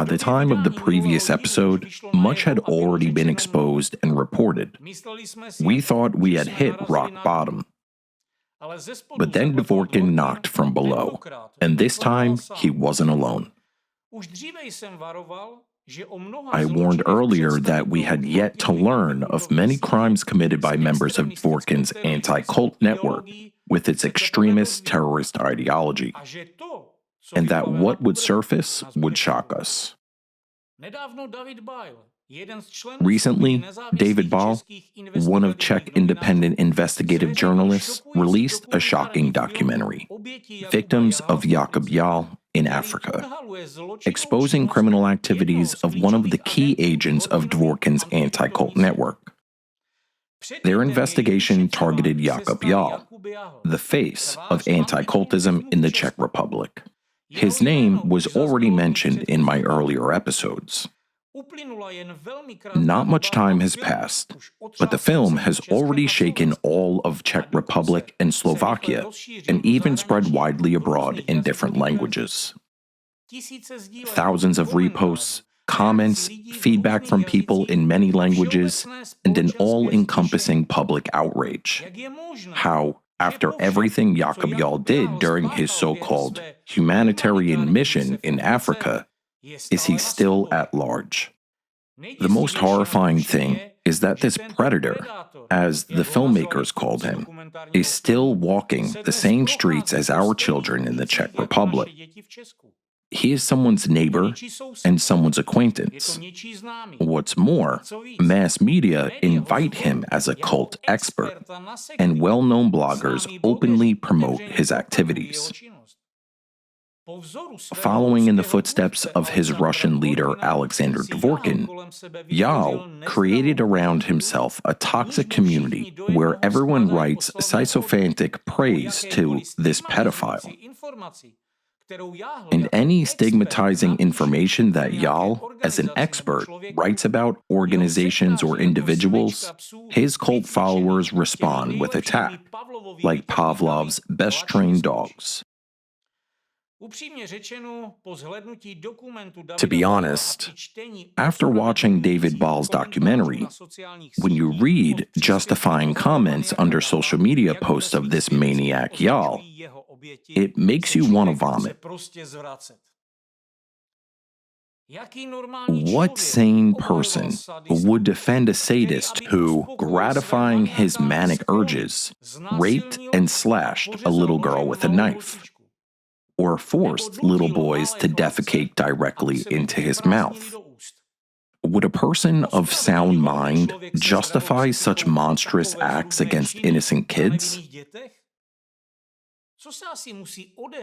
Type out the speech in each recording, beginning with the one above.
By the time of the previous episode, much had already been exposed and reported. We thought we had hit rock bottom. But then Dvorkin knocked from below, and this time he wasn't alone. I warned earlier that we had yet to learn of many crimes committed by members of Dvorkin's anti-cult network with its extremist terrorist ideology, and that what would surface would shock us. Recently, David Jahl, one of Czech independent investigative journalists, released a shocking documentary, Victims of Jakub Jahl in Africa, exposing criminal activities of one of the key agents of Dvorkin's anti-cult network. Their investigation targeted Jakub Jahl, the face of anticultism in the Czech Republic. His name was already mentioned in my earlier episodes. Not much time has passed, but the film has already shaken all of Czech Republic and Slovakia, and even spread widely abroad in different languages. Thousands of reposts, comments, feedback from people in many languages, and an all-encompassing public outrage. How, after everything Jakub Jahl did during his so-called humanitarian mission in Africa, is he still at large? The most horrifying thing is that this predator, as the filmmakers called him, is still walking the same streets as our children in the Czech Republic. He is someone's neighbor and someone's acquaintance. What's more, mass media invite him as a cult expert, and well-known bloggers openly promote his activities. Following in the footsteps of his Russian leader Alexander Dvorkin, Jahl created around himself a toxic community where everyone writes sycophantic praise to this pedophile. And any stigmatizing information that Jahl, as an expert, writes about organizations or individuals, his cult followers respond with attack, like Pavlov's best-trained dogs. To be honest, after watching David Jahl's documentary, when you read justifying comments under social media posts of this maniac Jahl, it makes you want to vomit. What sane person would defend a sadist who, gratifying his manic urges, raped and slashed a little girl with a knife? Or forced little boys to defecate directly into his mouth? Would a person of sound mind justify such monstrous acts against innocent kids?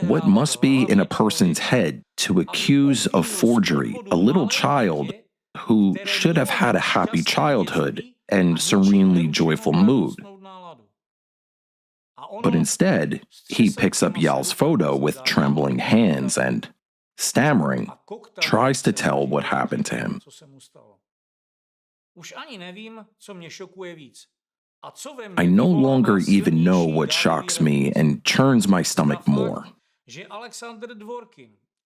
What must be in a person's head to accuse of forgery a little child who should have had a happy childhood and serenely joyful mood? But instead, he picks up Jahl's photo with trembling hands and, stammering, tries to tell what happened to him. I no longer even know what shocks me and churns my stomach more.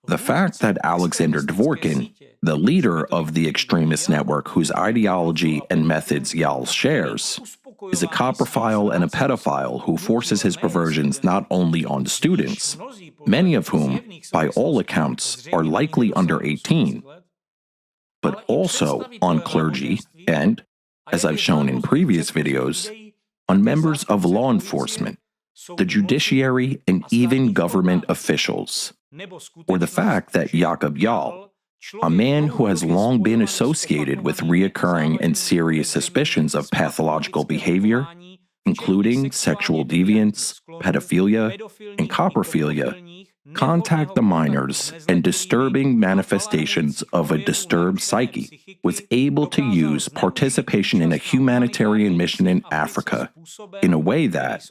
The fact that Alexander Dvorkin, the leader of the extremist network whose ideology and methods Jahl shares, is a coprophile and a pedophile who forces his perversions not only on students, many of whom, by all accounts, are likely under 18, but also on clergy and, as I've shown in previous videos, on members of law enforcement, the judiciary, and even government officials. Or the fact that Jakub Jahl, a man who has long been associated with reoccurring and serious suspicions of pathological behavior, including sexual deviance, pedophilia, and coprophilia, contact the minors and disturbing manifestations of a disturbed psyche, was able to use participation in a humanitarian mission in Africa in a way that,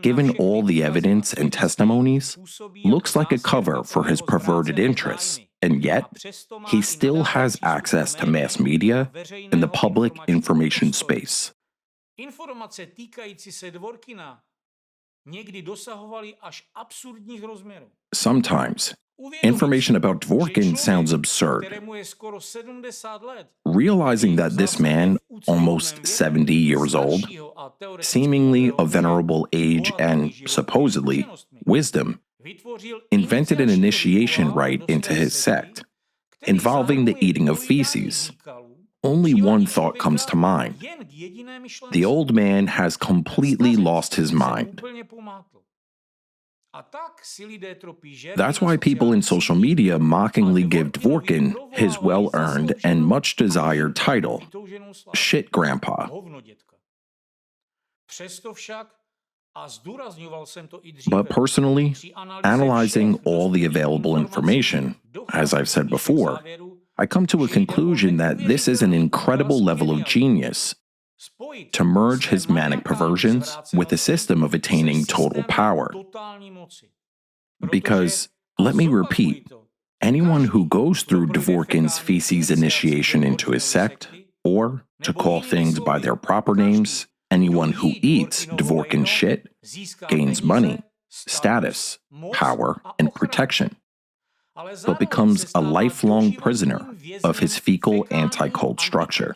given all the evidence and testimonies, looks like a cover for his perverted interests, and yet he still has access to mass media and the public information space. Sometimes, Information about Dvorkin sounds absurd. Realizing that this man, almost 70 years old, seemingly of venerable age and, supposedly, wisdom, invented an initiation rite into his sect, involving the eating of feces. Only one thought comes to mind. The old man has completely lost his mind. That's why people in social media mockingly give Dvorkin his well-earned and much-desired title, Shit Grandpa. But personally, analyzing all the available information, as I've said before, I come to a conclusion that this is an incredible level of genius to merge his manic perversions with a system of attaining total power. Because, let me repeat, anyone who goes through Dvorkin's feces initiation into his sect, or, to call things by their proper names, anyone who eats Dvorkin's shit, gains money, status, power, and protection, but becomes a lifelong prisoner of his fecal anti-cult structure.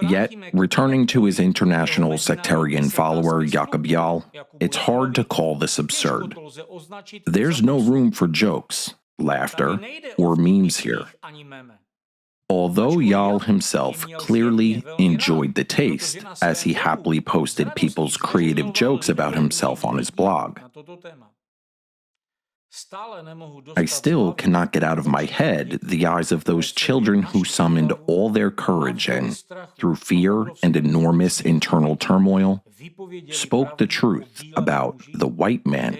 Yet, returning to his international sectarian follower Jakub Jahl, it's hard to call this absurd. There's no room for jokes, laughter, or memes here. Although Jahl himself clearly enjoyed the taste, as he happily posted people's creative jokes about himself on his blog, I still cannot get out of my head the eyes of those children who summoned all their courage and, through fear and enormous internal turmoil, spoke the truth about the white man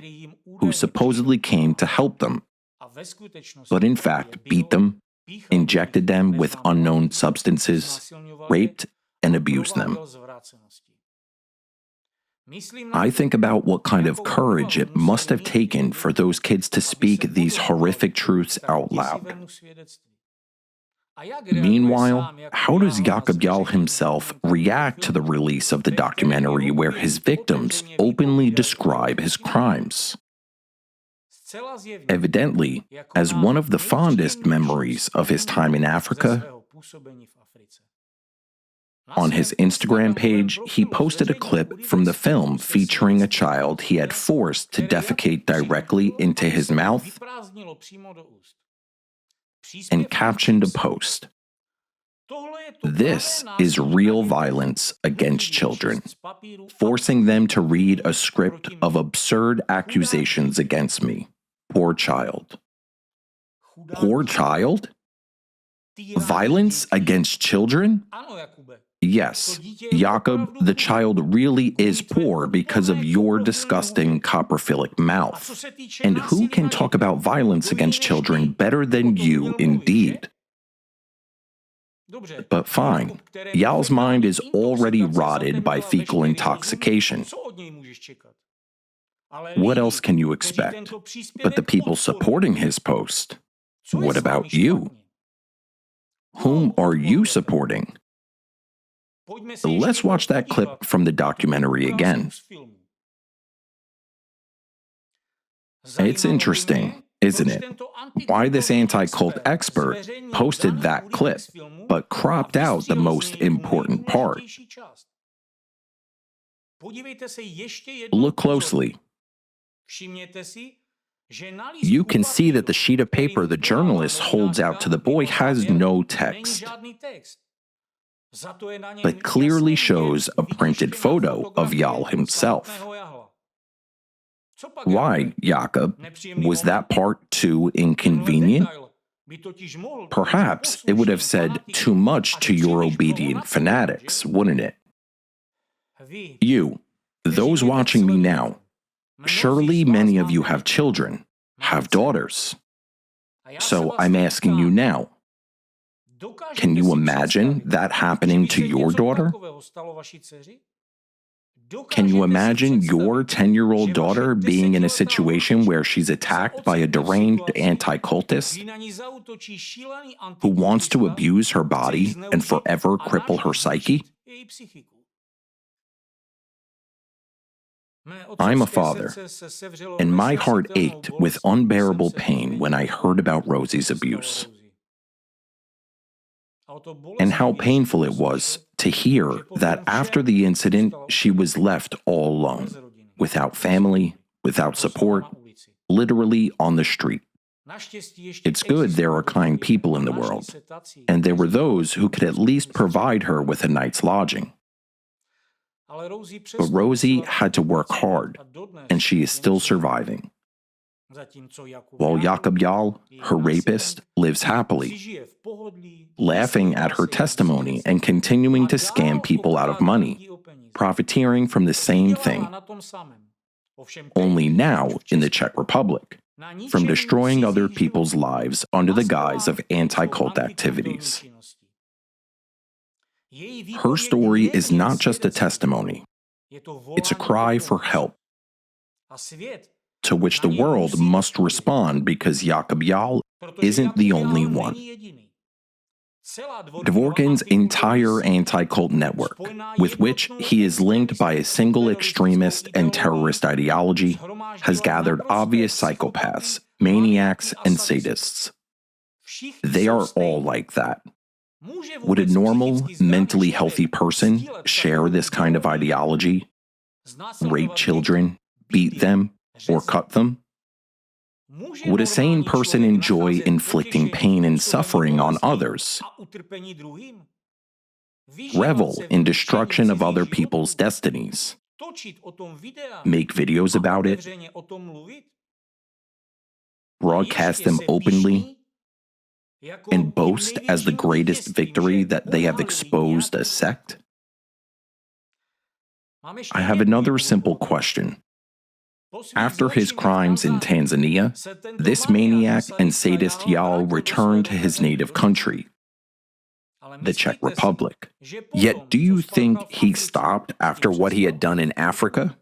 who supposedly came to help them, but in fact beat them, injected them with unknown substances, raped and abused them. I think about what kind of courage it must have taken for those kids to speak these horrific truths out loud. Meanwhile, how does Jakub Jahl himself react to the release of the documentary where his victims openly describe his crimes? Evidently, as one of the fondest memories of his time in Africa, on his Instagram page, he posted a clip from the film featuring a child he had forced to defecate directly into his mouth and captioned a post, "This is real violence against children, forcing them to read a script of absurd accusations against me. Poor child." Poor child? Violence against children? Yes, Jakub, the child really is poor because of your disgusting coprophilic mouth. And who can talk about violence against children better than you, indeed? But fine, Jahl's mind is already rotted by fecal intoxication. What else can you expect? But the people supporting his post. What about you? Whom are you supporting? Let's watch that clip from the documentary again. It's interesting, isn't it, why this anti-cult expert posted that clip, but cropped out the most important part. Look closely. You can see that the sheet of paper the journalist holds out to the boy has no text, but clearly shows a printed photo of Jahl himself. Why, Jakub? Was that part too inconvenient? Perhaps it would have said too much to your obedient fanatics, wouldn't it? You, those watching me now, surely many of you have children, have daughters. So I'm asking you now, can you imagine that happening to your daughter? Can you imagine your 10-year-old daughter being in a situation where she's attacked by a deranged anti-cultist who wants to abuse her body and forever cripple her psyche? I'm a father, and my heart ached with unbearable pain when I heard about Rosie's abuse, and how painful it was to hear that after the incident, she was left all alone, without family, without support, literally on the street. It's good there are kind people in the world, and there were those who could at least provide her with a night's lodging. But Rosie had to work hard, and she is still surviving. While Jakub Jahl, her rapist, lives happily, laughing at her testimony and continuing to scam people out of money, profiteering from the same thing, only now in the Czech Republic, from destroying other people's lives under the guise of anti-cult activities. Her story is not just a testimony, it's a cry for help, to which the world must respond because Jakub Jahl isn't the only one. Dvorkin's entire anti-cult network, with which he is linked by a single extremist and terrorist ideology, has gathered obvious psychopaths, maniacs, and sadists. They are all like that. Would a normal, mentally healthy person share this kind of ideology? Rape children, beat them, or cut them? Would a sane person enjoy inflicting pain and suffering on others? Revel in destruction of other people's destinies? Make videos about it? Broadcast them openly? And boast as the greatest victory that they have exposed a sect? I have another simple question. After his crimes in Tanzania, this maniac and sadist Jahl returned to his native country, the Czech Republic. Yet do you think he stopped after what he had done in Africa?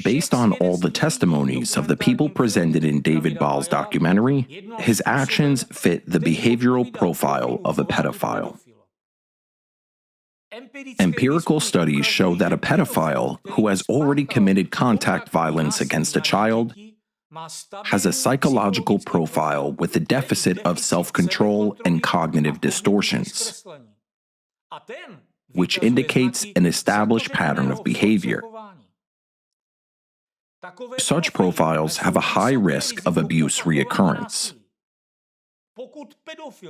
Based on all the testimonies of the people presented in David Ball's documentary, his actions fit the behavioral profile of a pedophile. Empirical studies show that a pedophile who has already committed contact violence against a child has a psychological profile with a deficit of self-control and cognitive distortions, which indicates an established pattern of behavior. Such profiles have a high risk of abuse reoccurrence.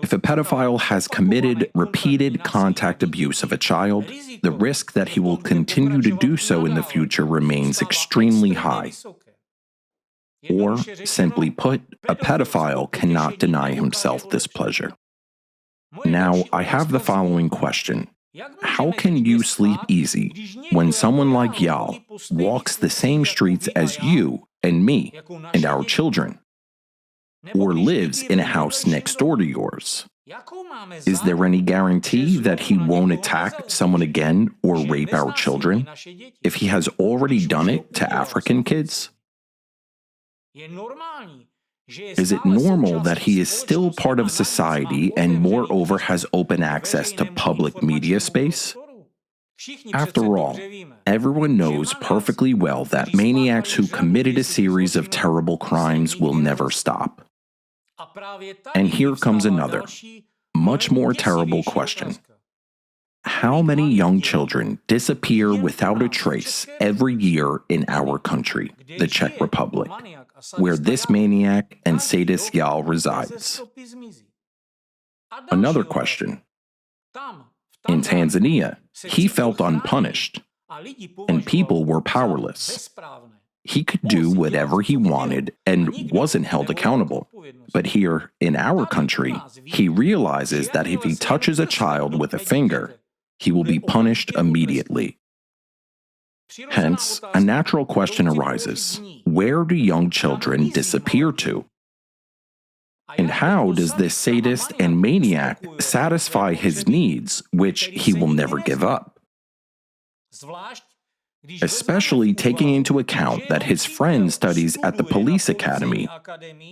If a pedophile has committed repeated contact abuse of a child, the risk that he will continue to do so in the future remains extremely high. Or, simply put, a pedophile cannot deny himself this pleasure. Now, I have the following question. How can you sleep easy when someone like Jahl walks the same streets as you and me and our children, or lives in a house next door to yours? Is there any guarantee that he won't attack someone again or rape our children if he has already done it to African kids? Is it normal that he is still part of society and moreover has open access to public media space? After all, everyone knows perfectly well that maniacs who committed a series of terrible crimes will never stop. And here comes another, much more terrible question. How many young children disappear without a trace every year in our country, the Czech Republic, where this maniac and sadist Jahl resides? Another question. In Tanzania, he felt unpunished, and people were powerless. He could do whatever he wanted and wasn't held accountable. But here, in our country, he realizes that if he touches a child with a finger, he will be punished immediately. Hence, a natural question arises: where do young children disappear to? And how does this sadist and maniac satisfy his needs, which he will never give up? Especially taking into account that his friend studies at the police academy,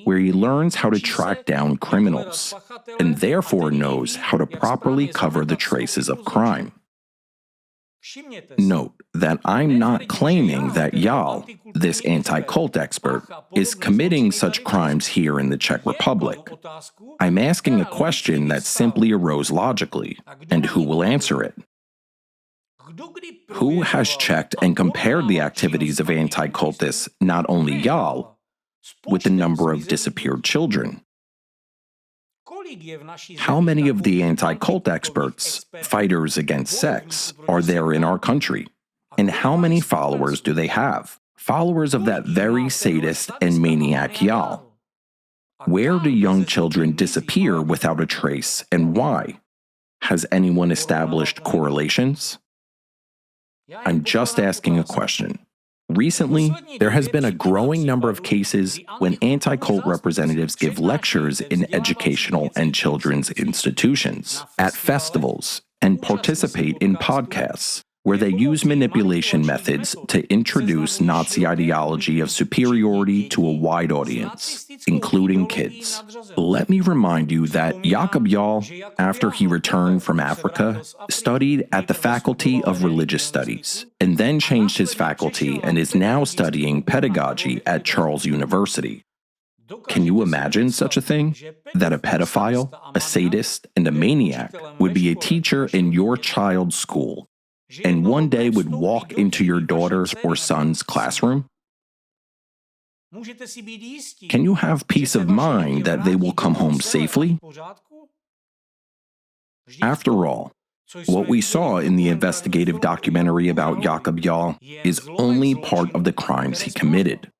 where he learns how to track down criminals, and therefore knows how to properly cover the traces of crime. Note that I'm not claiming that Jahl, this anti-cult expert, is committing such crimes here in the Czech Republic. I'm asking a question that simply arose logically, and who will answer it? Who has checked and compared the activities of anti-cultists, not only Jahl, with the number of disappeared children? How many of the anti-cult experts, fighters against sects, are there in our country? And how many followers do they have? Followers of that very sadist and maniac Jahl. Where do young children disappear without a trace, and why? Has anyone established correlations? I'm just asking a question. Recently, there has been a growing number of cases when anti-cult representatives give lectures in educational and children's institutions, at festivals, and participate in podcasts, where they use manipulation methods to introduce Nazi ideology of superiority to a wide audience, including kids. Let me remind you that Jakub Jahl, after he returned from Africa, studied at the Faculty of Religious Studies, and then changed his faculty and is now studying pedagogy at Charles University. Can you imagine such a thing? That a pedophile, a sadist, and a maniac would be a teacher in your child's school, and one day would walk into your daughter's or son's classroom? Can you have peace of mind that they will come home safely? After all, what we saw in the investigative documentary about Jakub Jahl is only part of the crimes he committed.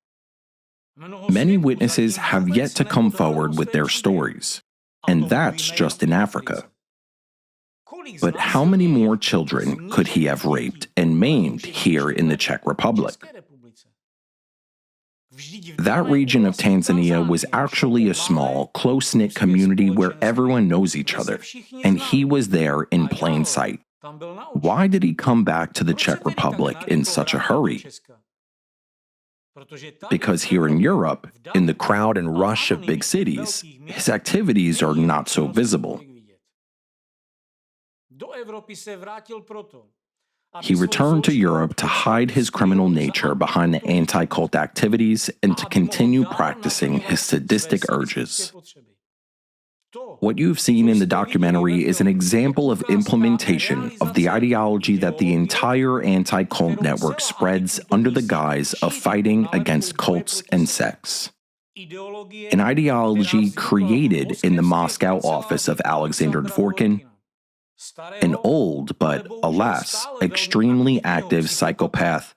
Many witnesses have yet to come forward with their stories, and that's just in Africa. But how many more children could he have raped and maimed here in the Czech Republic? That region of Tanzania was actually a small, close-knit community where everyone knows each other, and he was there in plain sight. Why did he come back to the Czech Republic in such a hurry? Because here in Europe, in the crowd and rush of big cities, his activities are not so visible. He returned to Europe to hide his criminal nature behind the anti-cult activities and to continue practicing his sadistic urges. What you've seen in the documentary is an example of implementation of the ideology that the entire anti-cult network spreads under the guise of fighting against cults and sects. An ideology created in the Moscow office of Alexander Dvorkin, an old but, alas, extremely active psychopath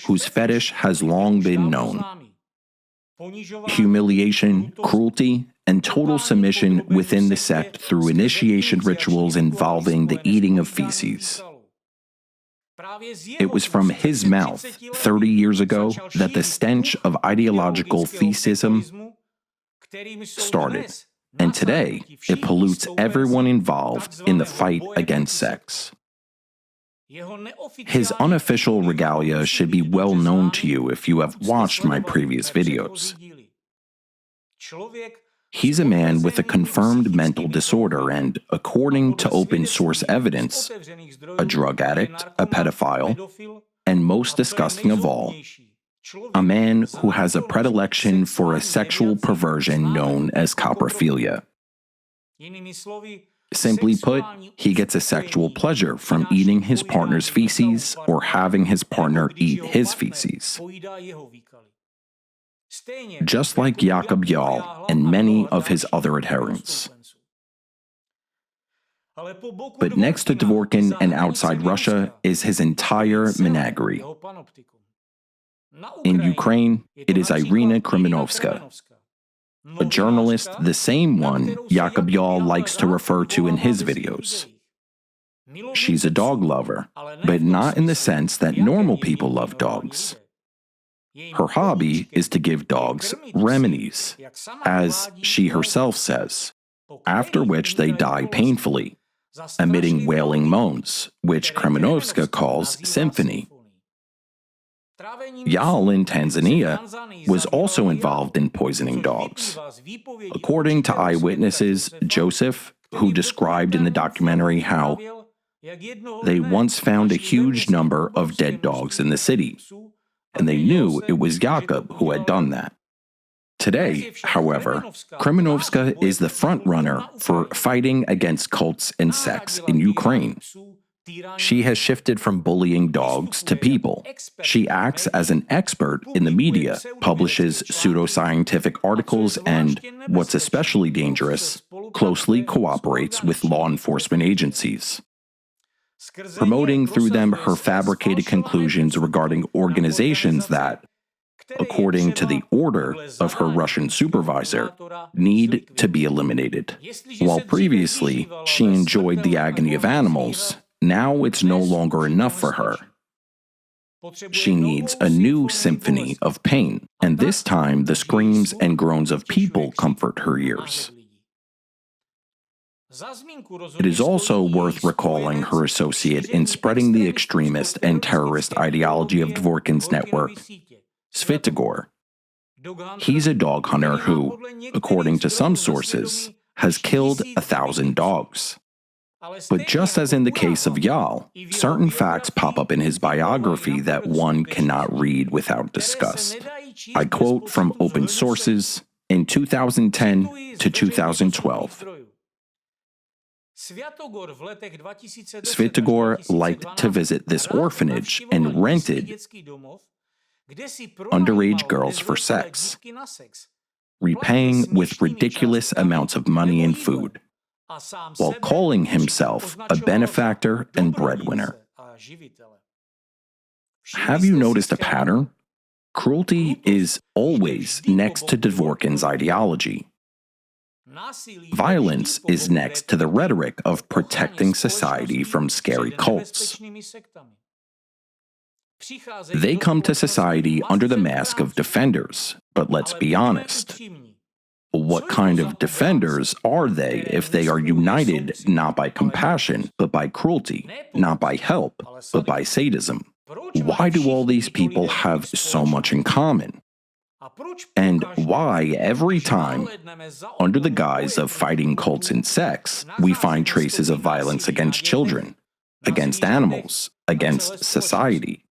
whose fetish has long been known. Humiliation, cruelty, and total submission within the sect through initiation rituals involving the eating of feces. It was from his mouth 30 years ago that the stench of ideological fesism started. And today, it pollutes everyone involved in the fight against sects. His unofficial regalia should be well known to you if you have watched my previous videos. He's a man with a confirmed mental disorder and, according to open source evidence, a drug addict, a pedophile, and most disgusting of all, a man who has a predilection for a sexual perversion known as coprophilia. Simply put, he gets a sexual pleasure from eating his partner's feces or having his partner eat his feces. Just like Jakub Jahl and many of his other adherents. But next to Dvorkin and outside Russia is his entire menagerie. In Ukraine, it is Irina Krymenovska, a journalist, the same one Jakub Jahl likes to refer to in his videos. She's a dog lover, but not in the sense that normal people love dogs. Her hobby is to give dogs remedies, as she herself says, after which they die painfully, emitting wailing moans, which Krymenovska calls symphony. Jahl in Tanzania was also involved in poisoning dogs. According to eyewitnesses, Joseph, who described in the documentary how, They once found a huge number of dead dogs in the city, and they knew it was Jakub who had done that. Today, however, Kremenovska is the front-runner for fighting against cults and sects in Ukraine. She has shifted from bullying dogs to people. She acts as an expert in the media, publishes pseudoscientific articles, and, what's especially dangerous, closely cooperates with law enforcement agencies, promoting through them her fabricated conclusions regarding organizations that, according to the order of her Russian supervisor, need to be eliminated. While previously she enjoyed the agony of animals, now it's no longer enough for her. She needs a new symphony of pain, and this time the screams and groans of people comfort her ears. It is also worth recalling her associate in spreading the extremist and terrorist ideology of Dvorkin's network, Svyatogor. He's a dog hunter who, according to some sources, has killed 1,000 dogs. But just as in the case of Jahl, certain facts pop up in his biography that one cannot read without disgust. I quote from open sources in 2010 to 2012. Svyatogor liked to visit this orphanage and rented underage girls for sex, repaying with ridiculous amounts of money and food, while calling himself a benefactor and breadwinner. Have you noticed a pattern? Cruelty is always next to Dvorkin's ideology. Violence is next to the rhetoric of protecting society from scary cults. They come to society under the mask of defenders, but let's be honest. What kind of defenders are they if they are united not by compassion, but by cruelty, not by help, but by sadism? Why do all these people have so much in common? And why every time, under the guise of fighting cults and sects, we find traces of violence against children, against animals, against society?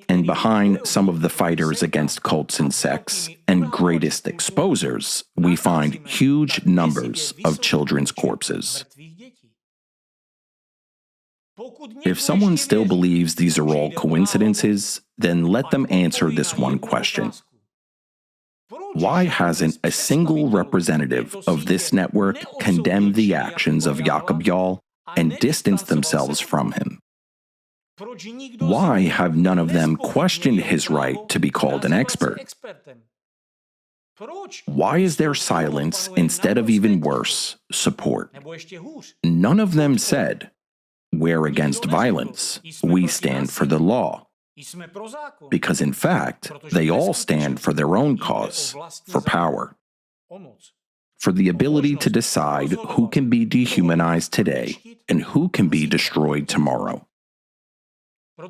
And behind some of the fighters against cults and sects and greatest exposers, we find huge numbers of children's corpses. If someone still believes these are all coincidences, then let them answer this one question. Why hasn't a single representative of this network condemned the actions of Jakub Jahl and distanced themselves from him? Why have none of them questioned his right to be called an expert? Why is there silence instead of, even worse, support? None of them said, "We're against violence. We stand for the law." Because in fact, they all stand for their own cause, for power, for the ability to decide who can be dehumanized today and who can be destroyed tomorrow.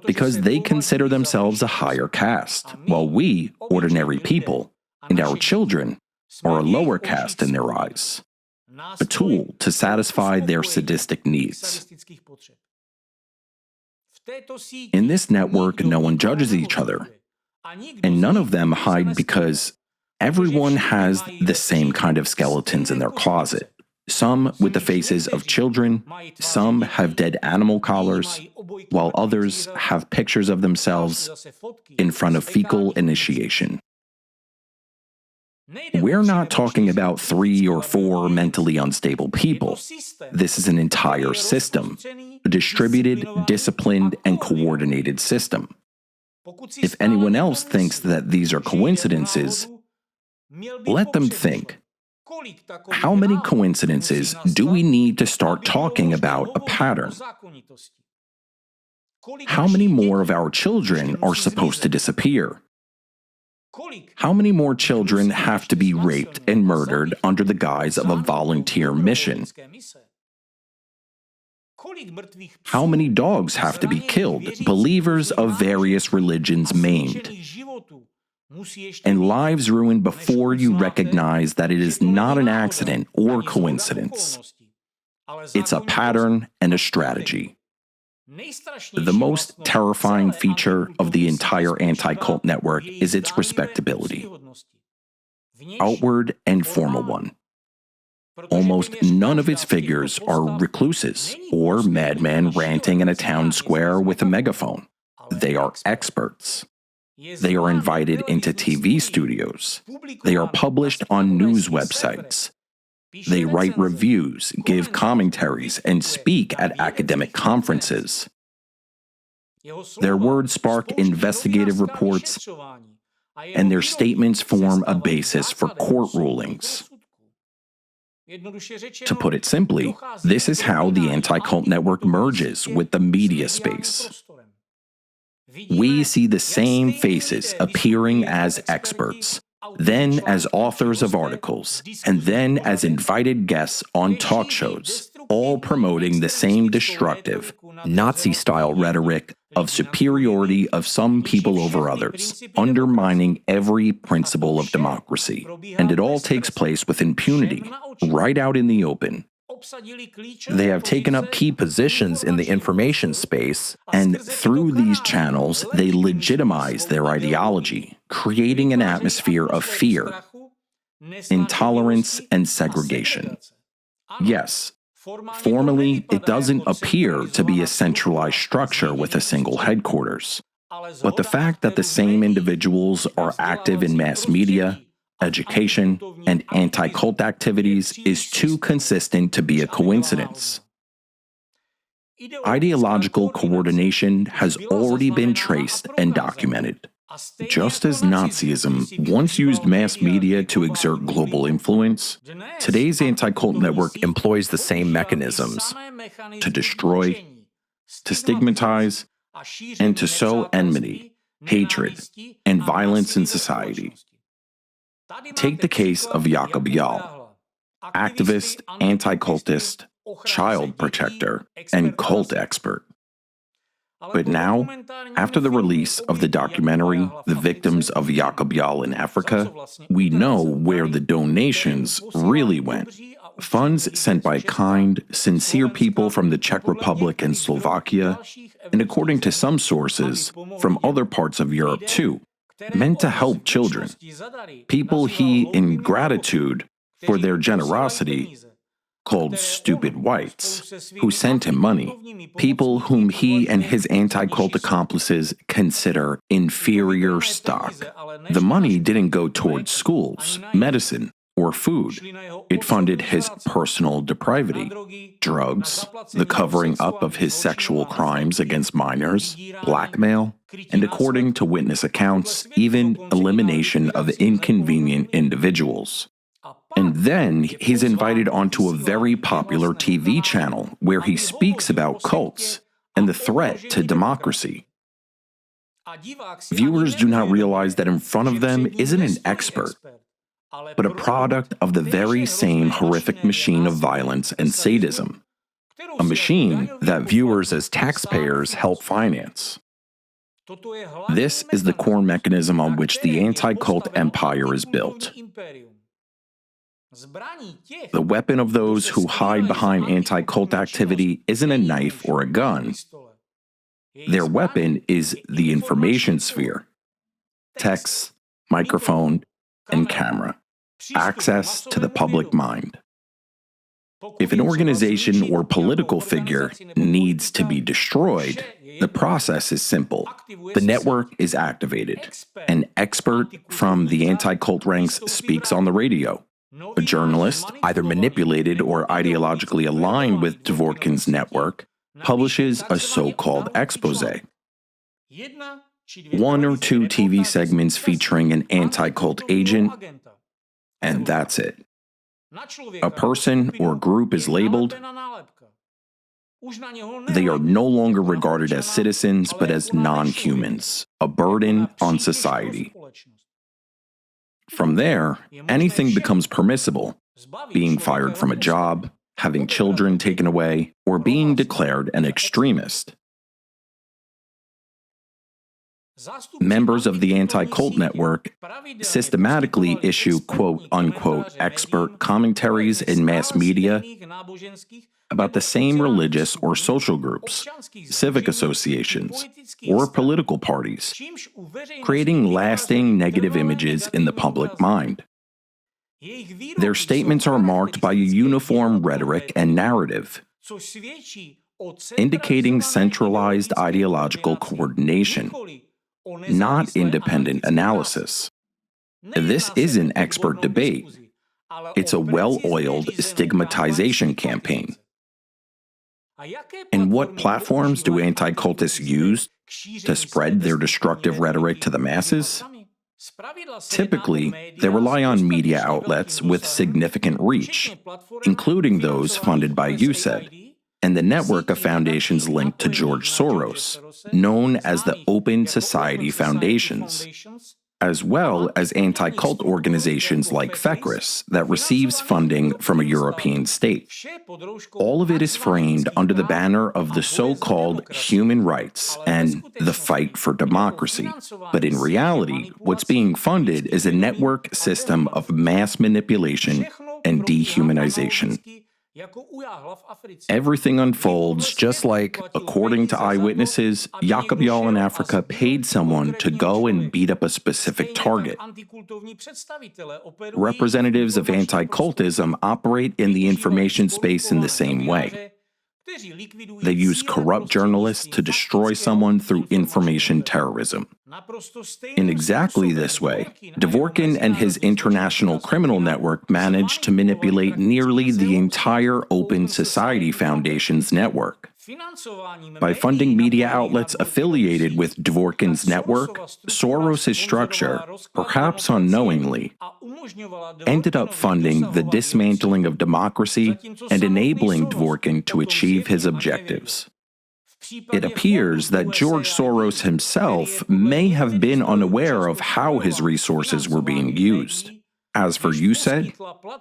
Because they consider themselves a higher caste, while we, ordinary people, and our children, are a lower caste in their eyes, a tool to satisfy their sadistic needs. In this network, no one judges each other, and none of them hide because everyone has the same kind of skeletons in their closet. Some with the faces of children, some have dead animal collars, while others have pictures of themselves in front of fecal initiation. We're not talking about 3 or 4 mentally unstable people. This is an entire system, a distributed, disciplined, and coordinated system. If anyone else thinks that these are coincidences, let them think. How many coincidences do we need to start talking about a pattern? How many more of our children are supposed to disappear? How many more children have to be raped and murdered under the guise of a volunteer mission? How many dogs have to be killed, believers of various religions maimed, and lives ruined before you recognize that it is not an accident or coincidence? It's a pattern and a strategy. The most terrifying feature of the entire anti-cult network is its respectability. Outward and formal one. Almost none of its figures are recluses or madmen ranting in a town square with a megaphone. They are experts. They are invited into TV studios. They are published on news websites. They write reviews, give commentaries, and speak at academic conferences. Their words spark investigative reports, and their statements form a basis for court rulings. To put it simply, this is how the anti-cult network merges with the media space. We see the same faces appearing as experts, then as authors of articles, and then as invited guests on talk shows, all promoting the same destructive, Nazi-style rhetoric of superiority of some people over others, undermining every principle of democracy. And it all takes place with impunity, right out in the open. They have taken up key positions in the information space, and through these channels, they legitimize their ideology, creating an atmosphere of fear, intolerance, and segregation. Yes, formally, it doesn't appear to be a centralized structure with a single headquarters. But the fact that the same individuals are active in mass media, education, and anti-cult activities is too consistent to be a coincidence. Ideological coordination has already been traced and documented. Just as Nazism once used mass media to exert global influence, today's anti-cult network employs the same mechanisms to destroy, to stigmatize, and to sow enmity, hatred, and violence in society. Take the case of Jakub Jahl, activist, anti-cultist, child protector, and cult expert. But now, after the release of the documentary The Victims of Jakub Jahl in Africa, we know where the donations really went. Funds sent by kind, sincere people from the Czech Republic and Slovakia, and according to some sources, from other parts of Europe too, meant to help children. People he, in gratitude for their generosity, called stupid whites, who sent him money, people whom he and his anti-cult accomplices consider inferior stock. The money didn't go towards schools, medicine, or food. It funded his personal depravity, drugs, the covering up of his sexual crimes against minors, blackmail, and according to witness accounts, even elimination of inconvenient individuals. And then he's invited onto a very popular TV channel where he speaks about cults and the threat to democracy. Viewers do not realize that in front of them isn't an expert, but a product of the very same horrific machine of violence and sadism, a machine that viewers as taxpayers help finance. This is the core mechanism on which the anti-cult empire is built. The weapon of those who hide behind anti-cult activity isn't a knife or a gun. Their weapon is the information sphere, text, microphone, and camera, access to the public mind. If an organization or political figure needs to be destroyed, the process is simple. The network is activated. An expert from the anti-cult ranks speaks on the radio. A journalist, either manipulated or ideologically aligned with Dvorkin's network, publishes a so-called exposé. One or two TV segments featuring an anti-cult agent, and that's it. A person or group is labeled. They are no longer regarded as citizens, but as non-humans, a burden on society. From there, anything becomes permissible, being fired from a job, having children taken away, or being declared an extremist. Members of the anti-cult network systematically issue quote-unquote expert commentaries in mass media about the same religious or social groups, civic associations, or political parties, creating lasting negative images in the public mind. Their statements are marked by a uniform rhetoric and narrative, indicating centralized ideological coordination, not independent analysis. This isn't expert debate. It's a well-oiled stigmatization campaign. And what platforms do anti-cultists use to spread their destructive rhetoric to the masses? Typically, they rely on media outlets with significant reach, including those funded by USAID, and the network of foundations linked to George Soros, known as the Open Society Foundations, as well as anti-cult organizations like FECRIS that receives funding from a European state. All of it is framed under the banner of the so-called human rights and the fight for democracy. But in reality, what's being funded is a network system of mass manipulation and dehumanization. Everything unfolds just like, according to eyewitnesses, Jakub Jahl in Africa paid someone to go and beat up a specific target. Representatives of anti-cultism operate in the information space in the same way. They use corrupt journalists to destroy someone through information terrorism. In exactly this way, Dvorkin and his international criminal network managed to manipulate nearly the entire Open Society Foundation's network. By funding media outlets affiliated with Dvorkin's network, Soros' structure, perhaps unknowingly, ended up funding the dismantling of democracy and enabling Dvorkin to achieve his objectives. It appears that George Soros himself may have been unaware of how his resources were being used. As for USAID,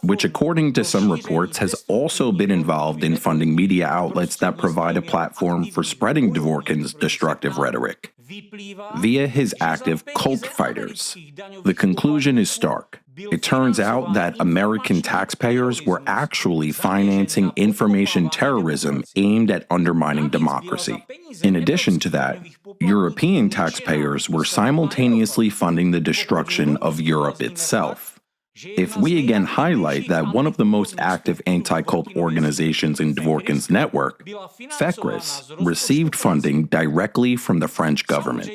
which according to some reports has also been involved in funding media outlets that provide a platform for spreading Dvorkin's destructive rhetoric, via his active cult fighters. The conclusion is stark. It turns out that American taxpayers were actually financing information terrorism aimed at undermining democracy. In addition to that, European taxpayers were simultaneously funding the destruction of Europe itself. If we again highlight that one of the most active anti-cult organizations in Dvorkin's network, FECRIS, received funding directly from the French government.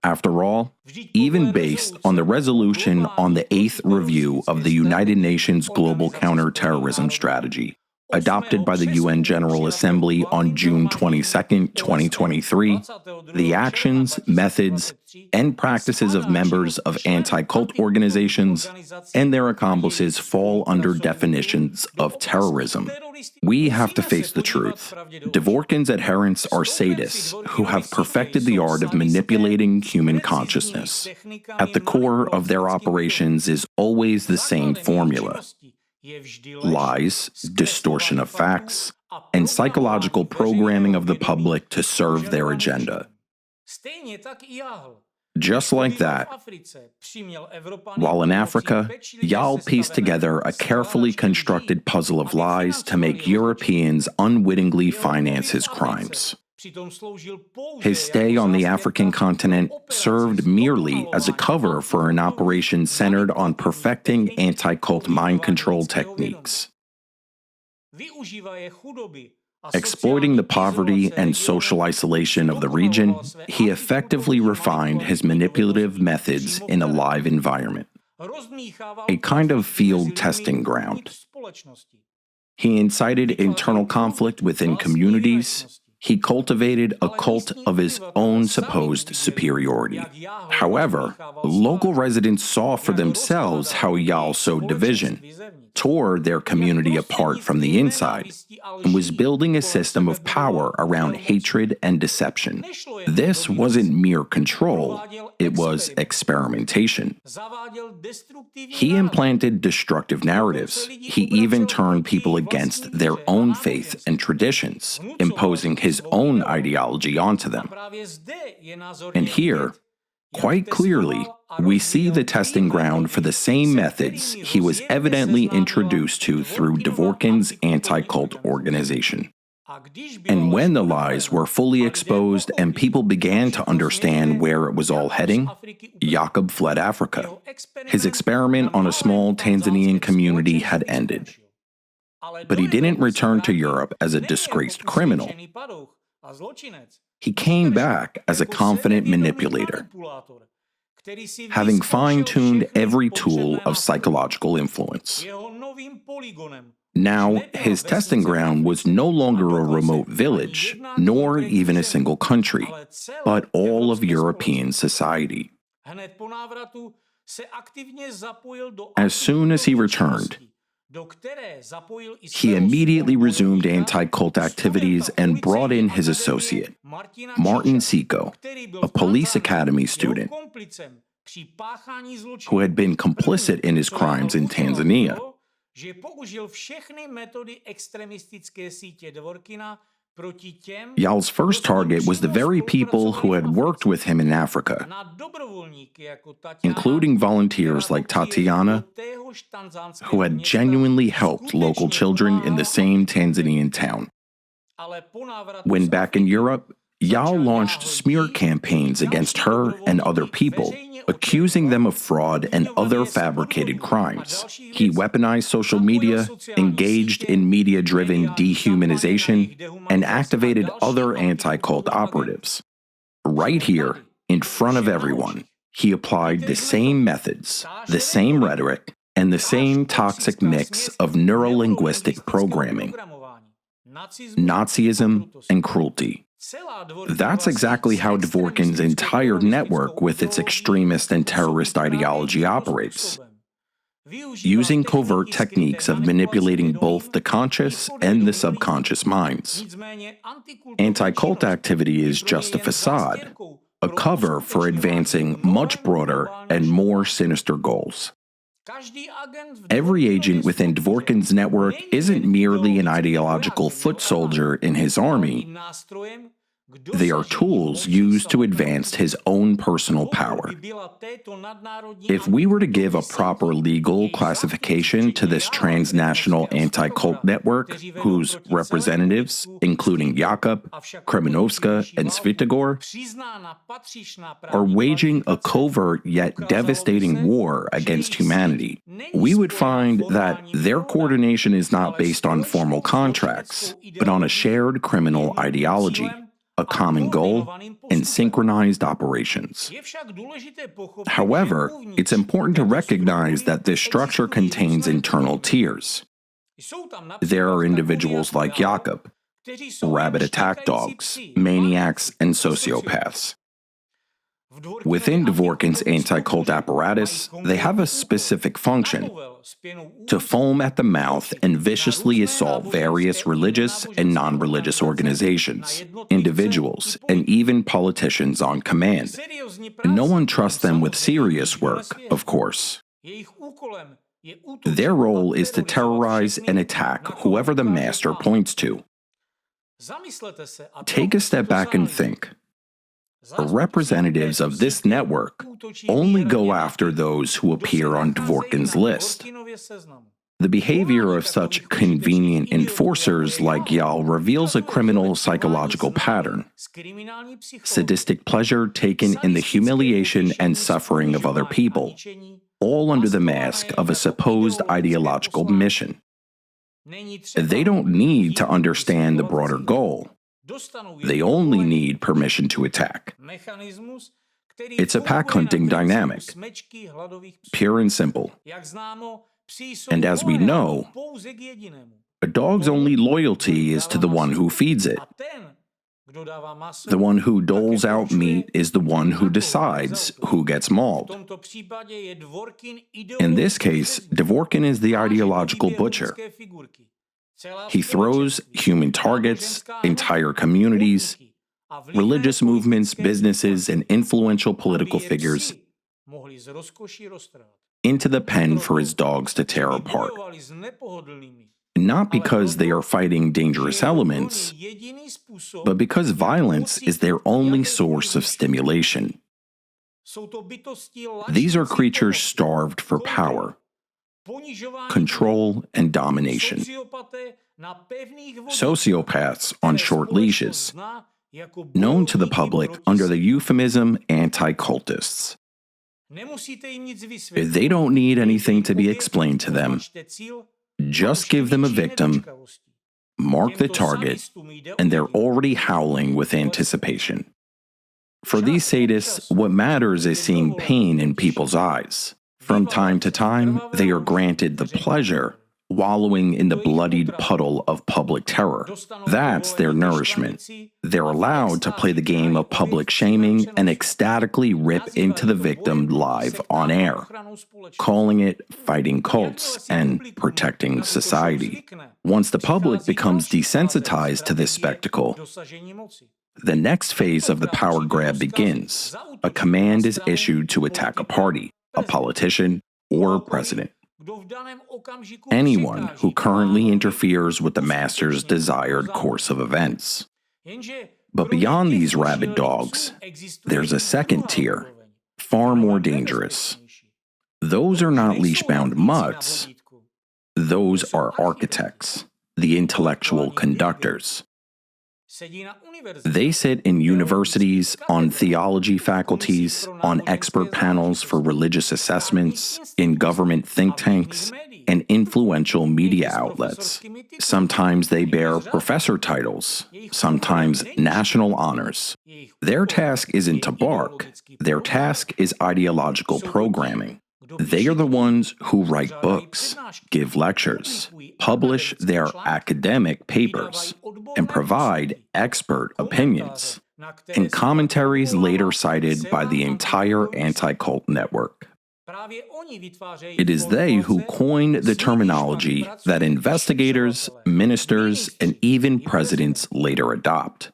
After all, even based on the resolution on the 8th review of the United Nations Global Counterterrorism Strategy, adopted by the UN General Assembly on June 22, 2023, the actions, methods, and practices of members of anti-cult organizations and their accomplices fall under definitions of terrorism. We have to face the truth. Dvorkin's adherents are sadists who have perfected the art of manipulating human consciousness. At the core of their operations is always the same formula: lies, distortion of facts, and psychological programming of the public to serve their agenda. Just like that, while in Africa, Jahl pieced together a carefully constructed puzzle of lies to make Europeans unwittingly finance his crimes. His stay on the African continent served merely as a cover for an operation centered on perfecting anti-cult mind control techniques. Exploiting the poverty and social isolation of the region, he effectively refined his manipulative methods in a live environment, a kind of field testing ground. He incited internal conflict within communities. He cultivated a cult of his own supposed superiority. However, local residents saw for themselves how Jahl sowed division, tore their community apart from the inside, and was building a system of power around hatred and deception. This wasn't mere control, it was experimentation. He implanted destructive narratives. He even turned people against their own faith and traditions, imposing his own ideology onto them. And here, Quite clearly, we see the testing ground for the same methods he was evidently introduced to through Dvorkin's anti-cult organization. And when the lies were fully exposed and people began to understand where it was all heading, Jakub fled Africa. His experiment on a small Tanzanian community had ended. But he didn't return to Europe as a disgraced criminal. He came back as a confident manipulator, having fine-tuned every tool of psychological influence. Now, his testing ground was no longer a remote village, nor even a single country, but all of European society. As soon as he returned, he immediately resumed anti-cult activities and brought in his associate, Martin Siko, a police academy student who had been complicit in his crimes in Tanzania. Jahl's first target was the very people who had worked with him in Africa, including volunteers like Tatiana, who had genuinely helped local children in the same Tanzanian town. When back in Europe, Jahl launched smear campaigns against her and other people, accusing them of fraud and other fabricated crimes. He weaponized social media, engaged in media-driven dehumanization, and activated other anti-cult operatives. Right here, in front of everyone, he applied the same methods, the same rhetoric, and the same toxic mix of neurolinguistic programming, Nazism, and cruelty. That's exactly how Dvorkin's entire network with its extremist and terrorist ideology operates, using covert techniques of manipulating both the conscious and the subconscious minds. Anti-cult activity is just a facade, a cover for advancing much broader and more sinister goals. Every agent within Dvorkin's network isn't merely an ideological foot soldier in his army. They are tools used to advance his own personal power. If we were to give a proper legal classification to this transnational anti-cult network, whose representatives, including Jakub, Kremenovska, and Svitogor, are waging a covert yet devastating war against humanity, we would find that their coordination is not based on formal contracts, but on a shared criminal ideology, a common goal, and synchronized operations. However, it's important to recognize that this structure contains internal tiers. There are individuals like Jakub, rabid attack dogs, maniacs, and sociopaths. Within Dvorkin's anti-cult apparatus, they have a specific function: to foam at the mouth and viciously assault various religious and non-religious organizations, individuals, and even politicians on command. No one trusts them with serious work, of course. Their role is to terrorize and attack whoever the master points to. Take a step back and think. The representatives of this network only go after those who appear on Dvorkin's list. The behavior of such convenient enforcers like Jahl reveals a criminal psychological pattern: sadistic pleasure taken in the humiliation and suffering of other people, all under the mask of a supposed ideological mission. They don't need to understand the broader goal. They only need permission to attack. It's a pack-hunting dynamic, pure and simple. And as we know, a dog's only loyalty is to the one who feeds it. The one who doles out meat is the one who decides who gets mauled. In this case, Dvorkin is the ideological butcher. He throws human targets, entire communities, religious movements, businesses, and influential political figures into the pen for his dogs to tear apart. Not because they are fighting dangerous elements, but because violence is their only source of stimulation. These are creatures starved for power, control, and domination. Sociopaths on short leashes, known to the public under the euphemism anticultists. They don't need anything to be explained to them. Just give them a victim, mark the target, and they're already howling with anticipation. For these sadists, what matters is seeing pain in people's eyes. From time to time, they are granted the pleasure wallowing in the bloodied puddle of public terror. That's their nourishment. They're allowed to play the game of public shaming and ecstatically rip into the victim live on air, calling it fighting cults and protecting society. Once the public becomes desensitized to this spectacle, the next phase of the power grab begins. A command is issued to attack a party, a politician, or a president. Anyone who currently interferes with the master's desired course of events. But beyond these rabid dogs, there's a second tier, far more dangerous. Those are not leash-bound mutts. Those are architects, the intellectual conductors. They sit in universities, on theology faculties, on expert panels for religious assessments, in government think tanks, and influential media outlets. Sometimes they bear professor titles, sometimes national honors. Their task isn't to bark. Their task is ideological programming. They are the ones who write books, give lectures, publish their academic papers, and provide expert opinions, and commentaries later cited by the entire Anticult network. It is they who coined the terminology that investigators, ministers, and even presidents later adopt.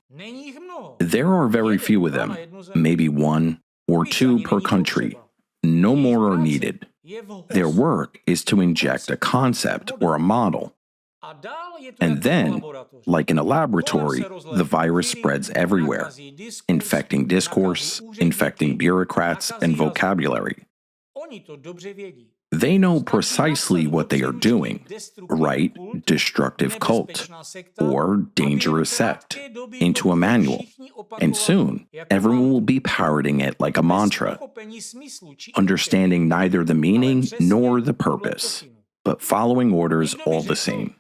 There are very few of them, maybe one or two per country. No more are needed. Their work is to inject a concept or a model. And then, like in a laboratory, the virus spreads everywhere, infecting discourse, infecting bureaucrats and vocabulary. They know precisely what they are doing: write destructive cult or dangerous sect into a manual, and soon everyone will be parroting it like a mantra, understanding neither the meaning nor the purpose, but following orders all the same.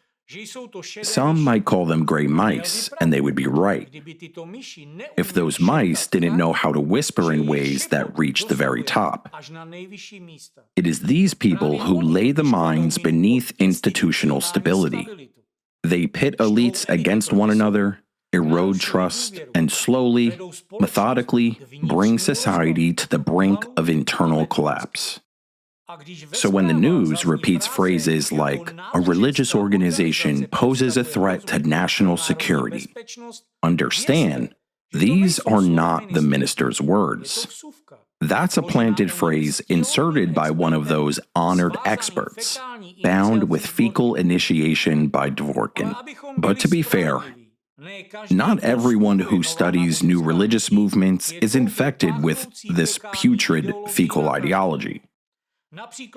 Some might call them gray mice, and they would be right, if those mice didn't know how to whisper in ways that reach the very top. It is these people who lay the mines beneath institutional stability. They pit elites against one another, erode trust, and slowly, methodically bring society to the brink of internal collapse. So when the news repeats phrases like, "a religious organization poses a threat to national security," understand, these are not the minister's words. That's a planted phrase inserted by one of those honored experts, bound with fecal initiation by Dvorkin. But to be fair, not everyone who studies new religious movements is infected with this putrid fecal ideology.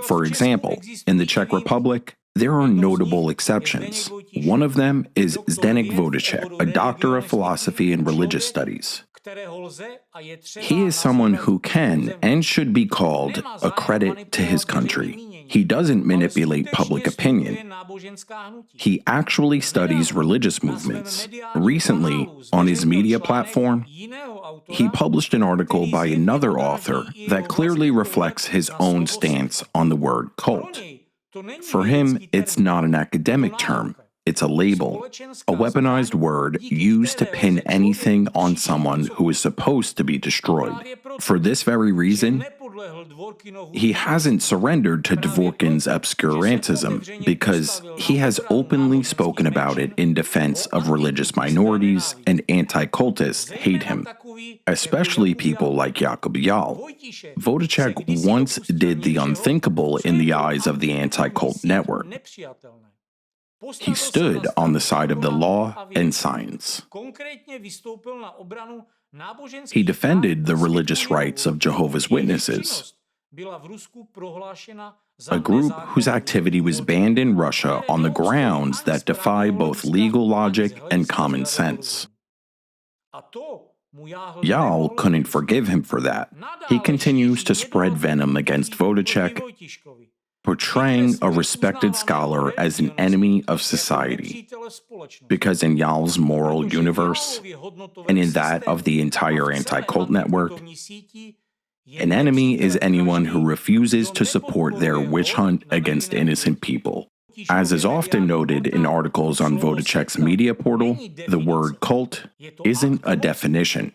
For example, in the Czech Republic, there are notable exceptions. One of them is Zdeněk Vodicek, a doctor of philosophy and religious studies. He is someone who can and should be called a credit to his country. He doesn't manipulate public opinion. He actually studies religious movements. Recently, on his media platform, he published an article by another author that clearly reflects his own stance on the word cult. For him, it's not an academic term. It's a label, a weaponized word used to pin anything on someone who is supposed to be destroyed. For this very reason, he hasn't surrendered to Dvorkin's obscurantism because he has openly spoken about it in defense of religious minorities, and anti-cultists hate him, especially people like Jakub Jahl. Vodicek once did the unthinkable in the eyes of the anti-cult network. He stood on the side of the law and science. He defended the religious rights of Jehovah's Witnesses, a group whose activity was banned in Russia on the grounds that defy both legal logic and common sense. Jahl couldn't forgive him for that. He continues to spread venom against Vodacek, portraying a respected scholar as an enemy of society. Because in Jahl's moral universe, and in that of the entire anti-cult network, an enemy is anyone who refuses to support their witch hunt against innocent people. As is often noted in articles on Vodacek's media portal, the word cult isn't a definition.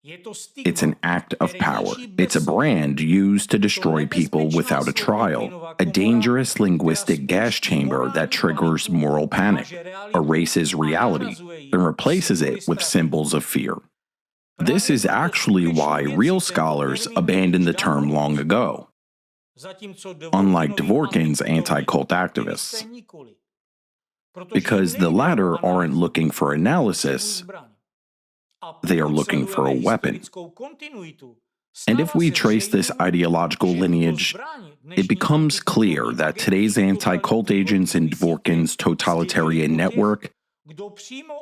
It's an act of power. It's a brand used to destroy people without a trial, a dangerous linguistic gas chamber that triggers moral panic, erases reality, and replaces it with symbols of fear. This is actually why real scholars abandoned the term long ago, unlike Dvorkin's anti-cult activists, because the latter aren't looking for analysis, they are looking for a weapon. And if we trace this ideological lineage, it becomes clear that today's anti-cult agents in Dvorkin's totalitarian network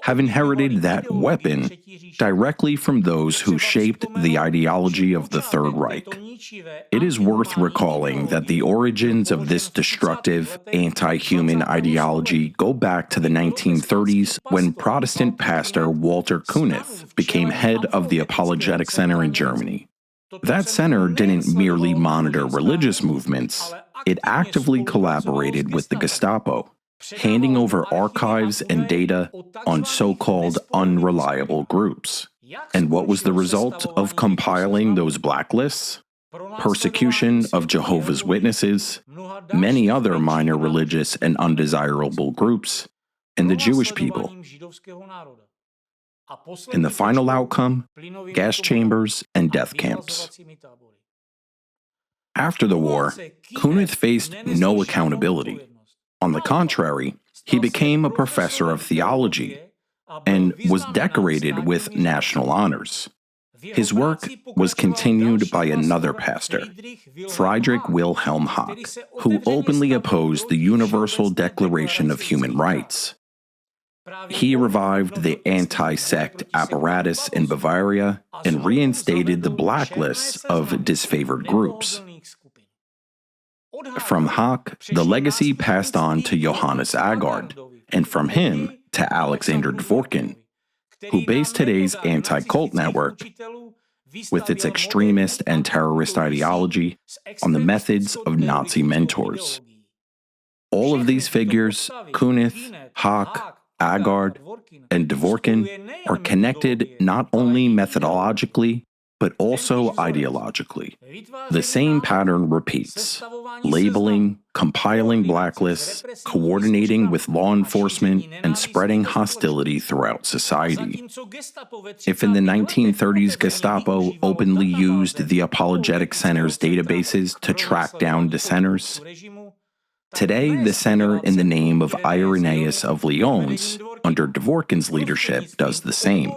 have inherited that weapon directly from those who shaped the ideology of the Third Reich. It is worth recalling that the origins of this destructive, anti-human ideology go back to the 1930s when Protestant pastor Walter Künneth became head of the Apologetic Center in Germany. That center didn't merely monitor religious movements, it actively collaborated with the Gestapo, handing over archives and data on so-called unreliable groups. And what was the result of compiling those blacklists? Persecution of Jehovah's Witnesses, many other minor religious and undesirable groups, and the Jewish people. In the final outcome, gas chambers and death camps. After the war, Künneth faced no accountability. On the contrary, he became a professor of theology and was decorated with national honors. His work was continued by another pastor, Friedrich Wilhelm Hack, who openly opposed the Universal Declaration of Human Rights. He revived the anti-sect apparatus in Bavaria and reinstated the blacklists of disfavored groups. From Hack, the legacy passed on to Johannes Agard, and from him to Alexander Dvorkin, who based today's anti-cult network, with its extremist and terrorist ideology, on the methods of Nazi mentors. All of these figures, Künneth, Hack, Agard, and Dvorkin, are connected not only methodologically, but also ideologically. The same pattern repeats: labeling, compiling blacklists, coordinating with law enforcement, and spreading hostility throughout society. If in the 1930s Gestapo openly used the Apologetic Center's databases to track down dissenters, today the center, in the name of Irenaeus of Lyons, under Dvorkin's leadership, does the same,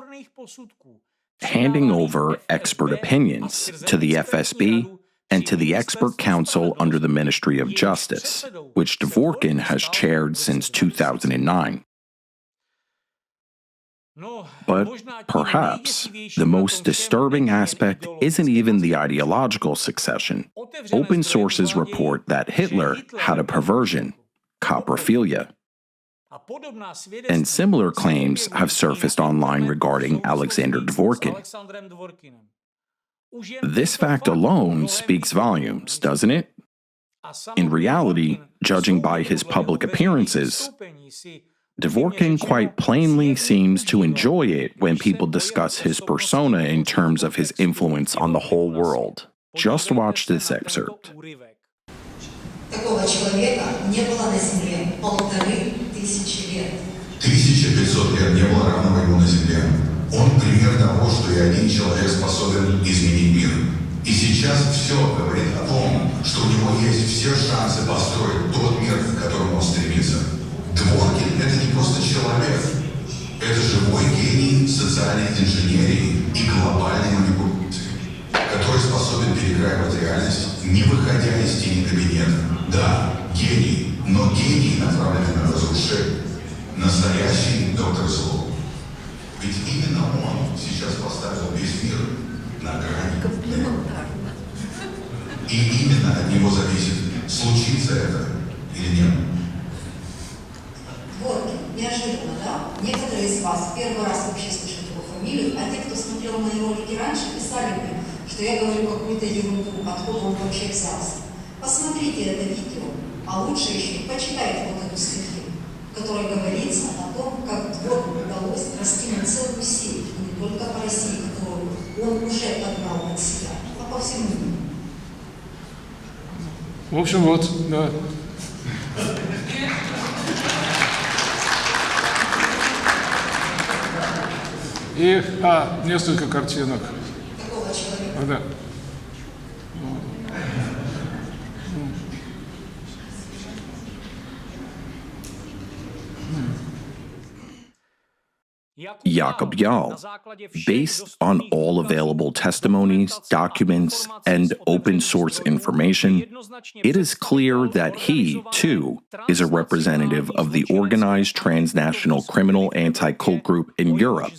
handing over expert opinions to the FSB and to the Expert Council under the Ministry of Justice, which Dvorkin has chaired since 2009. But perhaps the most disturbing aspect isn't even the ideological succession. Open sources report that Hitler had a perversion, coprophilia. And similar claims have surfaced online regarding Alexander Dvorkin. This fact alone speaks volumes, doesn't it? In reality, judging by his public appearances, Dvorkin quite plainly seems to enjoy it when people discuss his persona in terms of his influence on the whole world. Just watch this excerpt. Такого человека не было на земле 1500 лет. 1500 лет не было равного ему на земле. Он пример того, что и один человек способен изменить мир. И сейчас все говорит о том, что у него есть все шансы построить тот мир, к которому он стремится. Дворкин — это не просто человек. Это живой гений социальной инженерии, и глобальной манипуляции, который способен перекраивать реальность, не выходя из тени кабинета. Да, гений, но гений, направленный на разрушение. Настоящий доктор зло. Ведь именно он сейчас поставил весь мир на грани. И именно от него зависит, случится это или нет. Дворкин, неожиданно, да? Некоторые из вас первый раз вообще слышат его фамилию, а те, кто смотрел мои ролики раньше, писали мне, что я говорю какую-то ерунду, откуда он вообще взялся. Посмотрите это видео, а лучше еще почитайте вот эту статью, в которой говорится о том, как Дворкину удалось раскинуть целую сеть, и не только по России, которую он уже подбрал под себя, а по всему миру. В общем, вот, да. И, несколько картинок. Такого человека. Да. Jakub Jahl. Based on all available testimonies, documents, and open source information, it is clear that he, too, is a representative of the organized transnational criminal anti-cult group in Europe,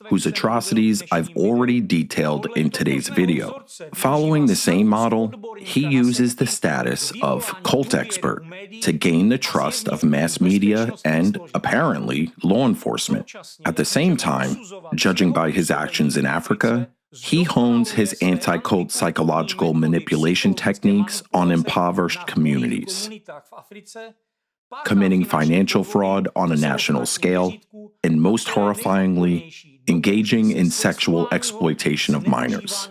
whose atrocities I've already detailed in today's video. Following the same model, he uses the status of cult expert to gain the trust of mass media and, apparently, law enforcement. At the same time, judging by his actions in Africa, he hones his anti-cult psychological manipulation techniques on impoverished communities, committing financial fraud on a national scale, and most horrifyingly, engaging in sexual exploitation of minors.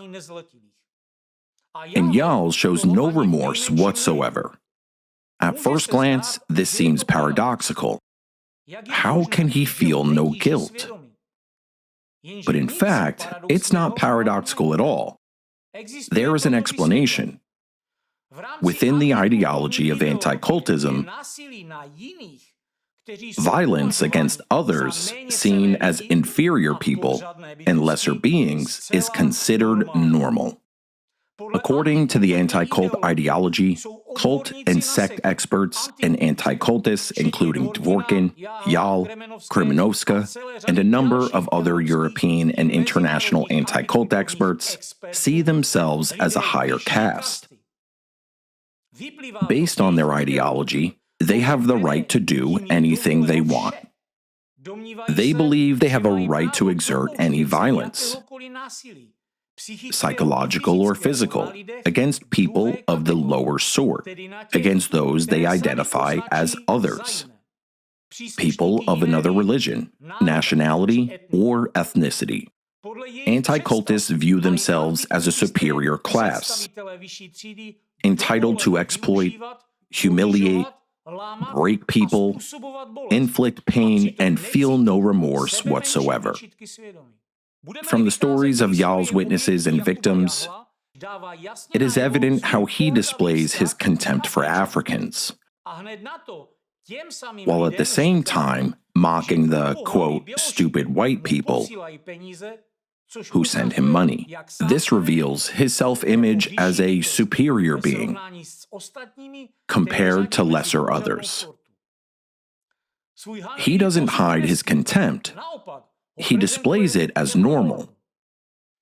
And Jahl shows no remorse whatsoever. At first glance, this seems paradoxical. How can he feel no guilt? But in fact, it's not paradoxical at all. There is an explanation. Within the ideology of anticultism, violence against others, seen as inferior people and lesser beings, is considered normal. According to the anti-cult ideology, cult and sect experts and anticultists, including Dvorkin, Jahl, Krymenovska, and a number of other European and international anti-cult experts, see themselves as a higher caste. Based on their ideology, they have the right to do anything they want. They believe they have a right to exert any violence, psychological or physical, against people of the lower sort, against those they identify as others, people of another religion, nationality, or ethnicity. Anticultists view themselves as a superior class, entitled to exploit, humiliate, break people, inflict pain, and feel no remorse whatsoever. From the stories of Jahl's witnesses and victims, it is evident how he displays his contempt for Africans, while at the same time mocking the, quote, stupid white people who send him money. This reveals his self-image as a superior being compared to lesser others. He doesn't hide his contempt. He displays it as normal.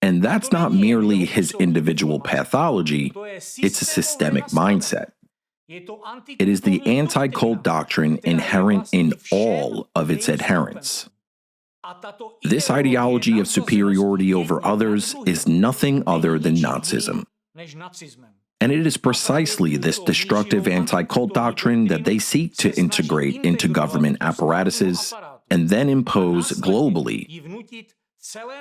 And that's not merely his individual pathology, it's a systemic mindset. It is the anti-cult doctrine inherent in all of its adherents. This ideology of superiority over others is nothing other than Nazism. And it is precisely this destructive anti-cult doctrine that they seek to integrate into government apparatuses and then impose globally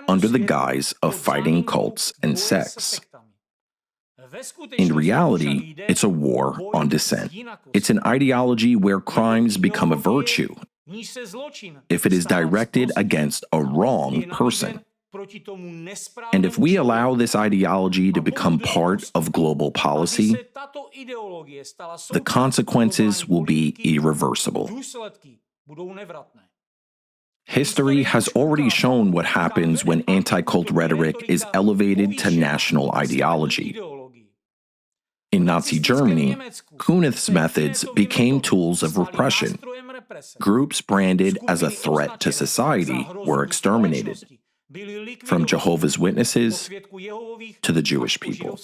under the guise of fighting cults and sects. In reality, it's a war on dissent. It's an ideology where crimes become a virtue if it is directed against a wrong person. And if we allow this ideology to become part of global policy, the consequences will be irreversible. History has already shown what happens when anti-cult rhetoric is elevated to national ideology. In Nazi Germany, Kunith's methods became tools of repression. Groups branded as a threat to society were exterminated, from Jehovah's Witnesses to the Jewish people.